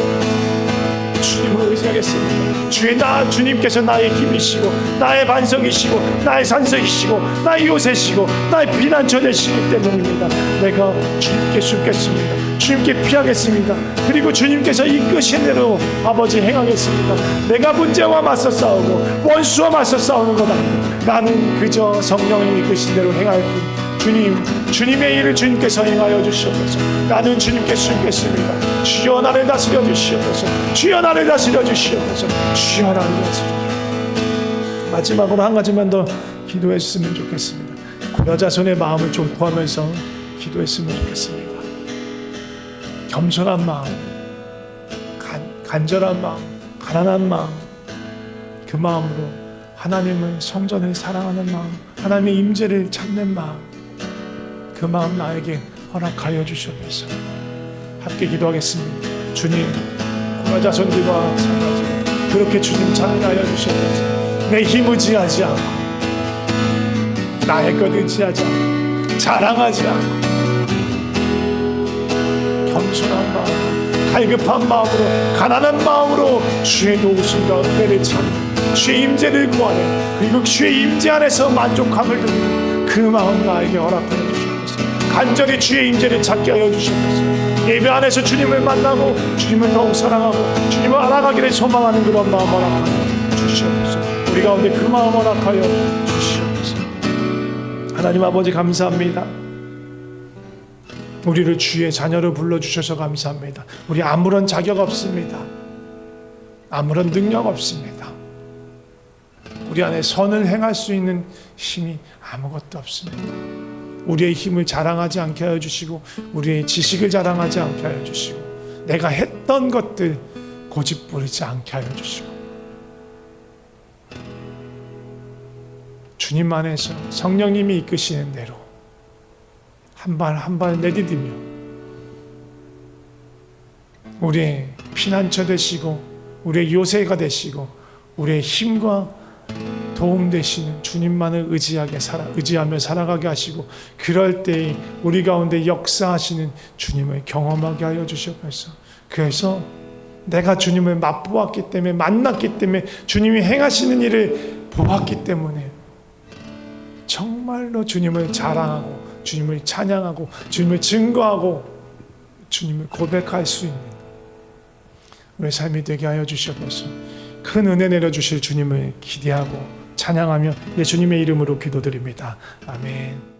주님 주님을 의지하겠습니다. 주님께서 나의 힘이시고 나의 반석이시고 나의 산석이시고 나의 요새시고 나의 피난처 되시기 때문입니다. 내가 주님께 숨겠습니다. 주님께 피하겠습니다. 그리고 주님께서 이끄신 대로 아버지 행하겠습니다. 내가 문제와 맞서 싸우고 원수와 맞서 싸우는 것 아니고 나는 그저 성령이 이끄신 대로 행할 뿐. 주님의 일을 주님께서 행하여 주시옵소서. 나는 주님께 숨겠습니다. 주여 나를 다스려 주시옵소서. 주여 나를 다스려 주시옵소서. 주여 나를 다스려 주시옵소서. 마지막으로 한 가지만 더 기도했으면 좋겠습니다. 고려자손의 마음을 좀 구하면서 기도했으면 좋겠습니다. 겸손한 마음, 간절한 마음, 가난한 마음, 그 마음으로 하나님을, 성전을 사랑하는 마음, 하나님의 임재를 찾는 마음, 그 마음 나에게 허락하여 주시옵소서. 함께 기도하겠습니다. 주님, 고려자손들과 마찬가지로 그렇게 주님 찬양하여 주시옵소서. 내 힘 의지하지 않고, 나의 것 의지하지 않고, 자랑하지 않고, 겸손한 마음, 갈급한 마음으로, 가난한 마음으로 주의 도우심과 은혜를 찾는, 주의 임재를 구하는, 그리고 주의 임재 안에서 만족함을 듣는 그 마음 나에게 허락하여 주시옵소서. 간절히 주의 임재를 찾게 하여 주시옵소서. 예배 안에서 주님을 만나고 주님을 더욱 사랑하고 주님을 알아가기를 소망하는 그런 마음 허락하여 주시옵소서. 우리 가운데 그 마음 허락하여 주시옵소서. 하나님 아버지 감사합니다. 우리를 주의 자녀로 불러주셔서 감사합니다. 우리 아무런 자격 없습니다. 아무런 능력 없습니다. 우리 안에 선을 행할 수 있는 힘이 아무것도 없습니다. 우리의 힘을 자랑하지 않게 하여 주시고 우리의 지식을 자랑하지 않게 하여 주시고 내가 했던 것들 고집부리지 않게 하여 주시고 주님 안에서 성령님이 이끄시는 대로 한 발 한 발 내디디며 우리의 피난처 되시고 우리의 요새가 되시고 우리의 힘과 도움 되시는 주님만을 의지하며 살아가게 하시고 그럴 때 우리 가운데 역사하시는 주님을 경험하게 하여 주시옵소서. 그래서 내가 주님을 맛보았기 때문에 만났기 때문에 주님이 행하시는 일을 보았기 때문에 정말로 주님을 자랑하고 주님을 찬양하고 주님을 증거하고 주님을 고백할 수 있는 우리의 삶이 되게 하여 주시옵소서. 큰 은혜 내려주실 주님을 기대하고 찬양하며 예수님의 이름으로 기도드립니다. 아멘.